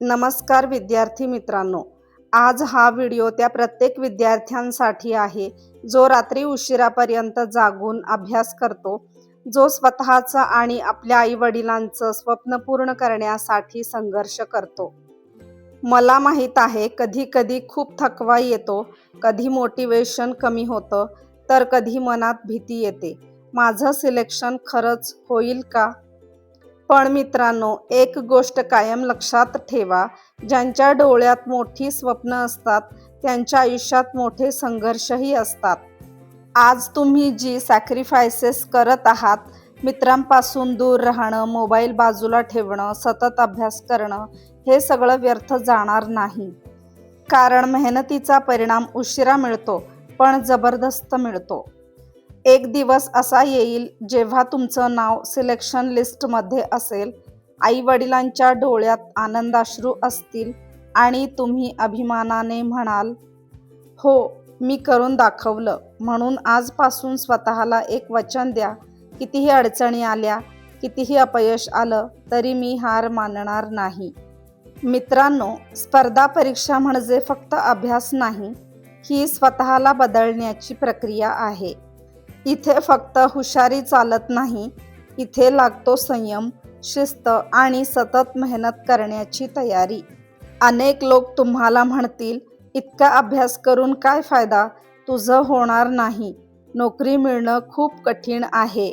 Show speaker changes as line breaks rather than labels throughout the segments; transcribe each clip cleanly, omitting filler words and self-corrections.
नमस्कार विद्यार्थी मित्रांनो, आज हा व्हिडिओ त्या प्रत्येक विद्यार्थ्यांसाठी आहे जो रात्री उशिरापर्यंत जागून अभ्यास करतो, जो स्वतःचं आणि आपल्या आई-वडिलांचं स्वप्न पूर्ण करण्यासाठी संघर्ष करतो. मला माहीत आहे कधी कधी खूप थकवा येतो, कधी मोटिवेशन कमी होतं, तर कधी मनात भीती येते. माझं सिलेक्शन खरंच होईल का? पण मित्रांनो, एक गोष्ट कायम लक्षात ठेवा, ज्यांच्या डोळ्यात मोठी स्वप्न असतात, त्यांच्या आयुष्यात मोठे संघर्षही असतात. आज तुम्ही जी सॅक्रिफायसेस करत आहात, मित्रांपासून दूर राहणं, मोबाईल बाजूला ठेवणं, सतत अभ्यास करणं, हे सगळं व्यर्थ जाणार नाही. कारण मेहनतीचा परिणाम उशिरा मिळतो, पण जबरदस्त मिळतो. एक दिवस असा येईल जेव्हा तुमचं नाव सिलेक्शन लिस्टमध्ये असेल, आई-वडिलांच्या डोळ्यात आनंदाश्रू असतील आणि तुम्ही अभिमानाने म्हणाल, "हो, मी करून दाखवलं." म्हणून आजपासून स्वतःला एक वचन द्या, कितीही अडचणी आल्या, कितीही अपयश आलं, तरी मी हार मानणार नाही. मित्रांनो, स्पर्धा परीक्षा म्हणजे फक्त अभ्यास नाही, ही स्वतःला बदलण्याची प्रक्रिया आहे. इथे फक्त हुशारी चालत नाही, इथे लागतो संयम, शिस्त आणि सतत मेहनत करण्याची तयारी. अनेक लोक तुम्हाला म्हणतील, इतका अभ्यास करून काय फायदा, तुझं होणार नाही, नोकरी मिळणं खूप कठीण आहे.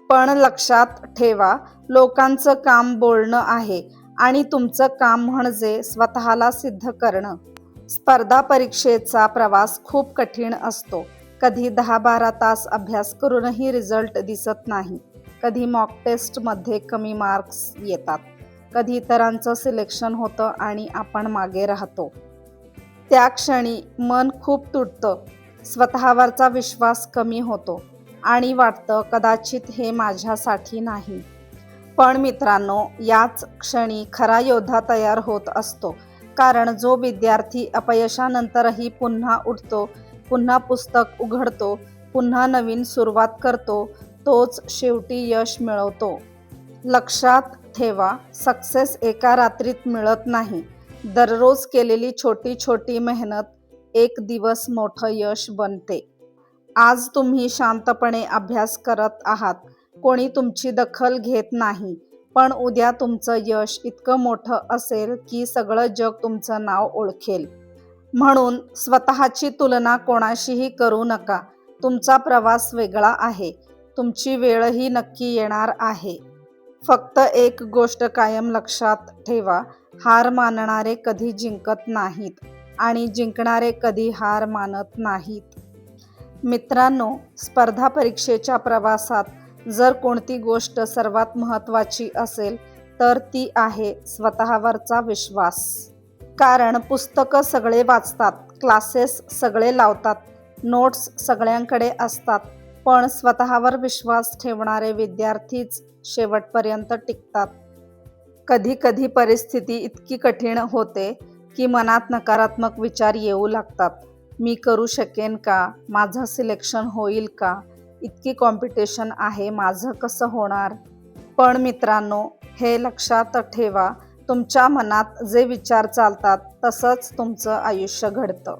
पण लक्षात ठेवा, लोकांचं काम बोलणं आहे आणि तुमचं काम म्हणजे स्वतःला सिद्ध करणं. स्पर्धा परीक्षेचा प्रवास खूप कठीण असतो. कधी 10-12 तास अभ्यास करूनही रिझल्ट दिसत नाही. कधी मॉक टेस्टमध्ये कमी मार्क्स येतात. कधी इतरांचं सिलेक्शन होतं आणि आपण मागे राहतो. त्या क्षणी मन खूप तुटतं, स्वतःवरचा विश्वास कमी होतो आणि वाटतं कदाचित हे माझ्यासाठी नाही. पण मित्रांनो, याच क्षणी खरा योद्धा तयार होत असतो. कारण जो विद्यार्थी अपयशानंतरही पुन्हा उठतो, पुन्हा पुस्तक उघडतो, पुन्हा नवीन सुरुवात करतो, तोच शेवटी यश मिळवतो. लक्षात ठेवा, सक्सेस एका रात्रीत मिळत नाही. दररोज केलेली छोटी छोटी मेहनत एक दिवस मोठं यश बनते. आज तुम्ही शांतपणे अभ्यास करत आहात, कोणी तुमची दखल घेत नाही. पण उद्या तुमचं यश इतकं मोठं असेल की सगळं जग तुमचं नाव ओळखेल. म्हणून स्वतःची तुलना कोणाशीही करू नका. तुमचा प्रवास वेगळा आहे, तुमची वेळही नक्की येणार आहे. फक्त एक गोष्ट कायम लक्षात ठेवा, हार मानणारे कधी जिंकत नाहीत आणि जिंकणारे कधी हार मानत नाहीत. मित्रांनो, स्पर्धा परीक्षेच्या प्रवासात जर कोणती गोष्ट सर्वात महत्त्वाची असेल, तर ती आहे स्वतःवरचा विश्वास. कारण पुस्तकं सगळे वाचतात, क्लासेस सगळे लावतात, नोट्स सगळ्यांकडे असतात, पण स्वतःवर विश्वास ठेवणारे विद्यार्थीच शेवटपर्यंत टिकतात. कधी कधी परिस्थिती इतकी कठीण होते की मनात नकारात्मक विचार येऊ लागतात. मी करू शकेन का? माझं सिलेक्शन होईल का? इतकी कॉम्पिटिशन आहे, माझं कसं होणार? पण मित्रांनो, हे लक्षात ठेवा, तुमच्या मनात जे विचार चालतात तसंच तुमचं आयुष्य घडतं.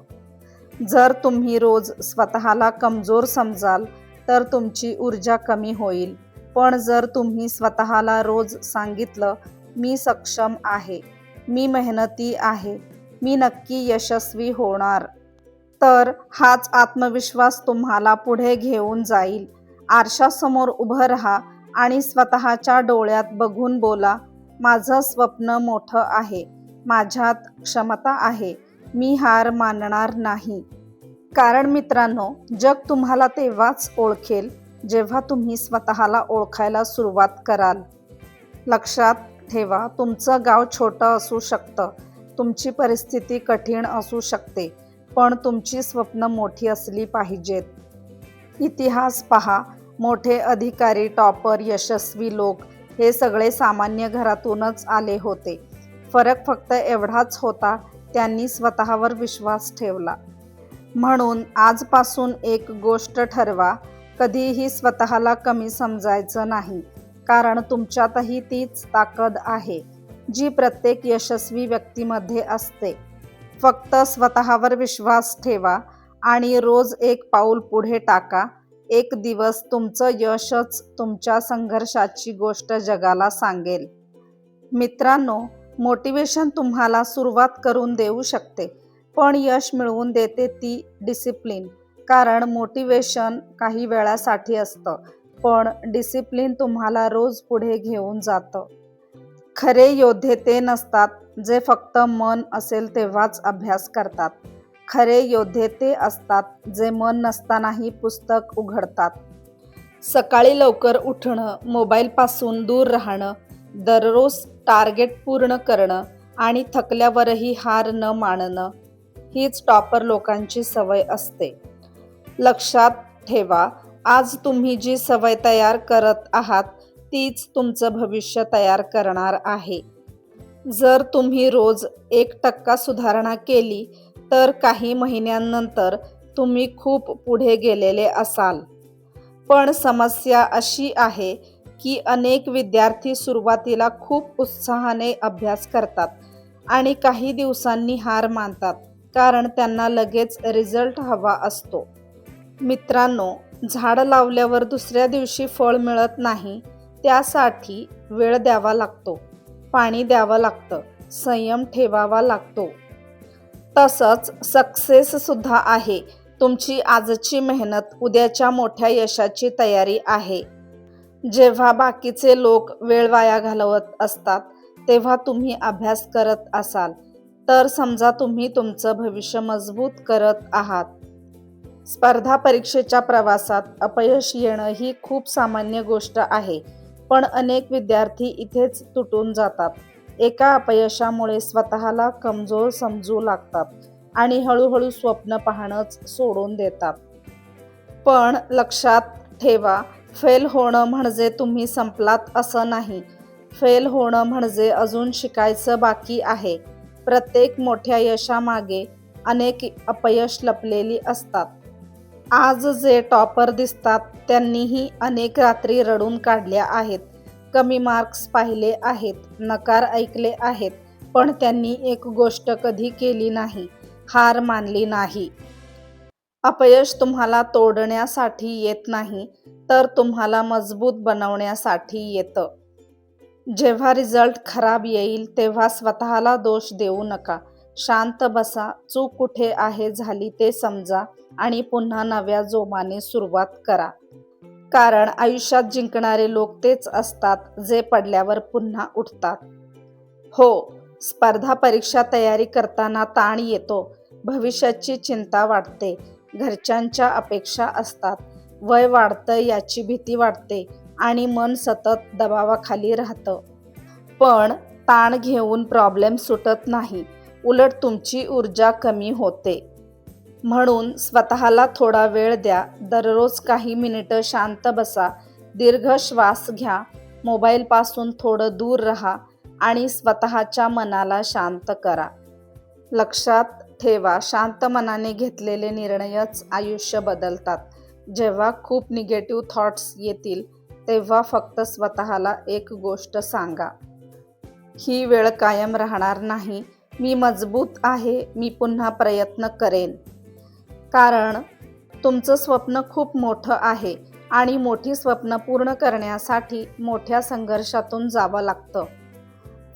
जर तुम्ही रोज स्वतःला कमजोर समजाल तर तुमची ऊर्जा कमी होईल. पण जर तुम्ही स्वतःला रोज सांगितलं, मी सक्षम आहे, मी मेहनती आहे, मी नक्की यशस्वी होणार, तर हाच आत्मविश्वास तुम्हाला पुढे घेऊन जाईल. आरशासमोर उभं राहा आणि स्वतःच्या डोळ्यात बघून बोला, माझं स्वप्न मोठं आहे, माझ्यात क्षमता आहे, मी हार मानणार नाही. कारण मित्रांनो, जग तुम्हाला तेव्हाच ओळखेल जेव्हा तुम्ही स्वतःला ओळखायला सुरुवात कराल. लक्षात ठेवा, तुमचं गाव छोटं असू शकतं, तुमची परिस्थिती कठीण असू शकते, पण तुमची स्वप्न मोठी असली पाहिजेत. इतिहास पहा, मोठे अधिकारी, टॉपर, यशस्वी लोक हे सगळे सामान्य घरातूनच आले होते. फरक फक्त एवढाच होता, त्यांनी स्वतःवर विश्वास ठेवला. म्हणून आजपासून एक गोष्ट ठरवा, कधीही स्वतःला कमी समजायचं नाही. कारण तुमच्यातही तीच ताकद आहे. जी प्रत्येक यशस्वी व्यक्तीमध्ये असते. फक्त स्वतःवर विश्वास ठेवा आणि रोज एक पाऊल पुढे टाका. एक दिवस तुमचं यशच तुमच्या संघर्षाची गोष्ट जगाला सांगेल. मित्रांनो, मोटिवेशन तुम्हाला सुरुवात करून देऊ शकते, पण यश मिळवून देते ती डिसिप्लिन. कारण मोटिवेशन काही वेळासाठी असतं, पण डिसिप्लिन तुम्हाला रोज पुढे घेऊन जातं. खरे योद्धे ते नसतात जे फक्त मन असेल तेव्हाच अभ्यास करतात. खरे योद्धे ते असतात जे मन नसतानाही पुस्तक उघडतात. सकाळी लवकर उठणं, मोबाईलपासून दूर राहणं, दररोज टार्गेट पूर्ण करणं आणि थकल्यावरही हार न मानणं, हीच टॉपर लोकांची सवय असते. लक्षात ठेवा, आज तुम्ही जी सवय तयार करत आहात तीच तुमचं भविष्य तयार करणार आहे. जर तुम्ही रोज 1% सुधारणा केली तर काही महिन्यांनंतर तुम्ही खूप पुढे गेलेले असाल. पण समस्या अशी आहे की अनेक विद्यार्थी सुरुवातीला खूप उत्साहाने अभ्यास करतात आणि काही दिवसांनी हार मानतात, कारण त्यांना लगेच रिझल्ट हवा असतो. मित्रांनो, झाड लावल्यावर दुसऱ्या दिवशी फळ मिळत नाही. त्यासाठी वेळ द्यावा लागतो, पाणी द्यावं लागतं, संयम ठेवावा लागतो. तसंच सक्सेससुद्धा आहे. तुमची आजची मेहनत उद्याच्या मोठ्या यशाची तयारी आहे. जेव्हा बाकीचे लोक वेळ वाया घालवत असतात, तेव्हा तुम्ही अभ्यास करत असाल, तर समजा तुम्ही तुमचं भविष्य मजबूत करत आहात. स्पर्धा परीक्षेच्या प्रवासात अपयश येणं ही खूप सामान्य गोष्ट आहे, पण अनेक विद्यार्थी इथेच तुटून जातात. एका अपयशामुळे स्वतःला कमजोर समजू लागतात आणि हळूहळू स्वप्न पाहणंच सोडून देतात. पण लक्षात ठेवा, फेल होणं म्हणजे तुम्ही संपलात असं नाही. फेल होणं म्हणजे अजून शिकायचं बाकी आहे. प्रत्येक मोठ्या यशामागे अनेक अपयश लपलेली असतात. आज जे टॉपर दिसतात त्यांनीही अनेक रात्री रडून काढल्या आहेत, कमी मार्क्स पाहिले आहेत, नकार ऐकले आहेत, पण त्यांनी एक गोष्ट कधी केली नाही, हार मानली नाही. अपयश तुम्हाला तोडण्यासाठी येत नाही, तर तुम्हाला मजबूत बनवण्यासाठी येतं. जेव्हा रिझल्ट खराब येईल तेव्हा स्वतःला दोष देऊ नका. शांत बसा, चूक कुठे आहे झाली ते समजा आणि पुन्हा नव्या जोमाने सुरुवात करा. कारण आयुष्यात जिंकणारे लोक तेच असतात जे पडल्यावर पुन्हा उठतात. हो, स्पर्धा परीक्षा तयारी करताना ताण येतो, भविष्याची चिंता वाटते, घरच्यांच्या अपेक्षा असतात, वय वाढतं याची भीती वाटते आणि मन सतत दबावाखाली राहतं. पण ताण घेऊन प्रॉब्लेम सुटत नाही, उलट तुमची ऊर्जा कमी होते. म्हणून स्वतःला थोडा वेळ द्या. दररोज काही मिनिटं शांत बसा, दीर्घ श्वास घ्या, मोबाईलपासून थोडं दूर राहा आणि स्वतःच्या मनाला शांत करा. लक्षात ठेवा, शांत मनाने घेतलेले निर्णयच आयुष्य बदलतात. जेव्हा खूप निगेटिव्ह थॉट्स येतील तेव्हा फक्त स्वतःला एक गोष्ट सांगा, ही वेळ कायम राहणार नाही, मी मजबूत आहे, मी पुन्हा प्रयत्न करेन. कारण तुमचं स्वप्न खूप मोठं आहे आणि मोठी स्वप्न पूर्ण करण्यासाठी मोठ्या संघर्षातून जावं लागतं.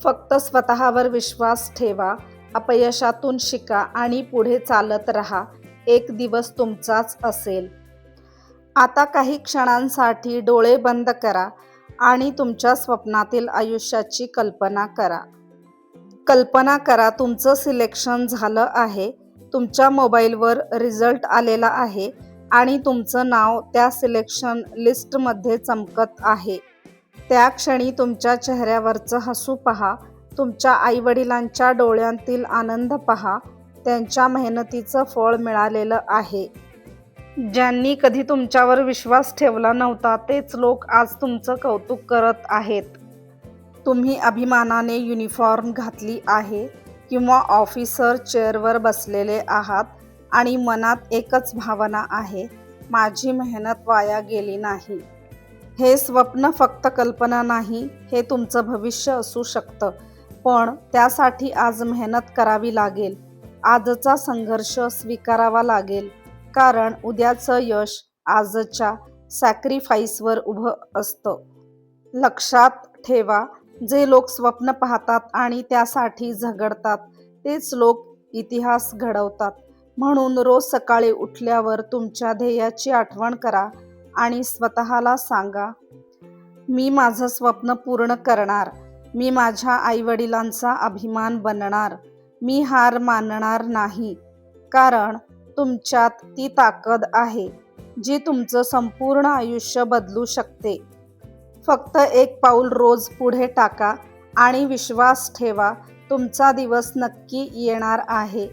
फक्त स्वतःवर विश्वास ठेवा, अपयशातून शिका आणि पुढे चालत राहा. एक दिवस तुमचाच असेल. आता काही क्षणांसाठी डोळे बंद करा आणि तुमच्या स्वप्नातील आयुष्याची कल्पना करा. कल्पना करा तुमचं सिलेक्शन झालं आहे, तुमच्या मोबाईलवर रिझल्ट आलेला आहे आणि तुमचं नाव त्या सिलेक्शन लिस्टमध्ये चमकत आहे. त्या क्षणी तुमच्या चेहऱ्यावरचं हसू पहा, तुमच्या आईवडिलांच्या डोळ्यांतील आनंद पहा. त्यांच्या मेहनतीचं फळ मिळालेलं आहे. ज्यांनी कधी तुमच्यावर विश्वास ठेवला नव्हता तेच लोक आज तुमचं कौतुक करत आहेत. तुम्ही अभिमानाने युनिफॉर्म घातली आहे किंवा ऑफिसर चेअरवर बसलेले आहात आणि मनात एकच भावना आहे, माझी मेहनत वाया गेली नाही. हे स्वप्न फक्त कल्पना नाही, हे तुमचं भविष्य असू शकतं. पण त्यासाठी आज मेहनत करावी लागेल. आजचा संघर्ष स्वीकारावा लागेल, कारण उद्याचं यश आजच्या सॅक्रिफाईसवर उभं असतं. लक्षात ठेवा, जे लोक स्वप्न पाहतात आणि त्यासाठी झगडतात तेच लोक इतिहास घडवतात. म्हणून रोज सकाळी उठल्यावर तुमच्या ध्येयाची आठवण करा आणि स्वतःला सांगा, मी माझं स्वप्न पूर्ण करणार. मी माझ्या आईवडिलांचा अभिमान बनणार. मी हार मानणार नाही. कारण तुमच्यात ती ताकद आहे जी तुमचं संपूर्ण आयुष्य बदलू शकते. फक्त एक पाऊल रोज पुढे टाका आणि विश्वास ठेवा, तुमचा दिवस नक्की येणार आहे.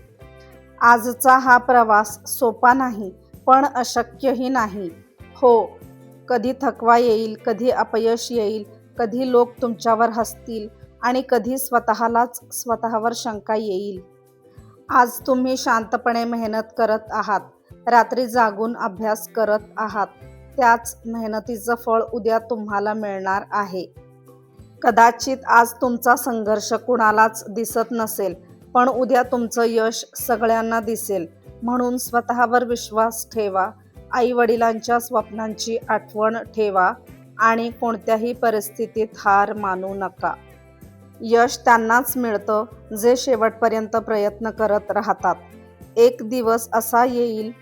आजचा हा प्रवास सोपा नाही, पण अशक्यही नाही. हो, कधी थकवा येईल, कधी अपयश येईल, कधी लोक तुमच्यावर हसतील आणि कधी स्वतःवर शंका येईल. आज तुम्ही शांतपणे मेहनत करत आहात, रात्री जागून अभ्यास करत आहात. त्याच मेहनतीचं फळ उद्या तुम्हाला मिळणार आहे. कदाचित आज तुमचा संघर्ष कुणालाच दिसत नसेल, पण उद्या तुमचं यश सगळ्यांना दिसेल. म्हणून स्वतःवर विश्वास ठेवा, आई-वडिलांच्या स्वप्नांची आठवण ठेवा आणि कोणत्याही परिस्थितीत हार मानू नका. यश त्यांनाच मिळतं जे शेवटपर्यंत प्रयत्न करत राहतात. एक दिवस असा येईल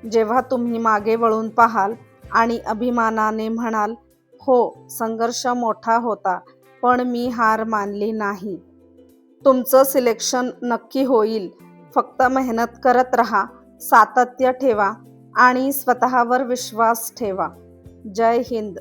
जेव्हा तुम्ही मागे वळून पाहाल आणि अभिमानाने म्हणाल, हो, संघर्ष मोठा होता, पण मी हार मानली नाही. तुमचं सिलेक्शन नक्की होईल. फक्त मेहनत करत राहा, सातत्य ठेवा आणि स्वतःवर विश्वास ठेवा. जय हिंद.